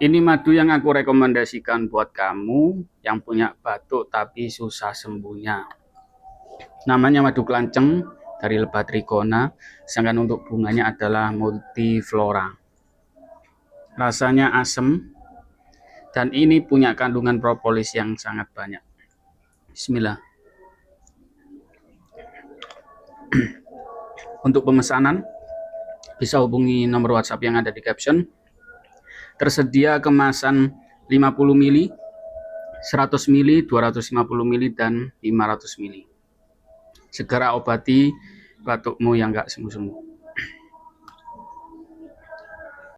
Ini madu yang aku rekomendasikan buat kamu yang punya batuk tapi susah sembuhnya. Namanya madu kelanceng dari lebat trigona, sedangkan untuk bunganya adalah multiflora. Rasanya asam dan ini punya kandungan propolis yang sangat banyak. Bismillah. Untuk pemesanan bisa hubungi nomor WhatsApp yang ada di caption. Tersedia kemasan 50 ml, 100 ml, 250 ml, dan 500 ml. Segera obati batukmu yang gak sembuh-sembuh.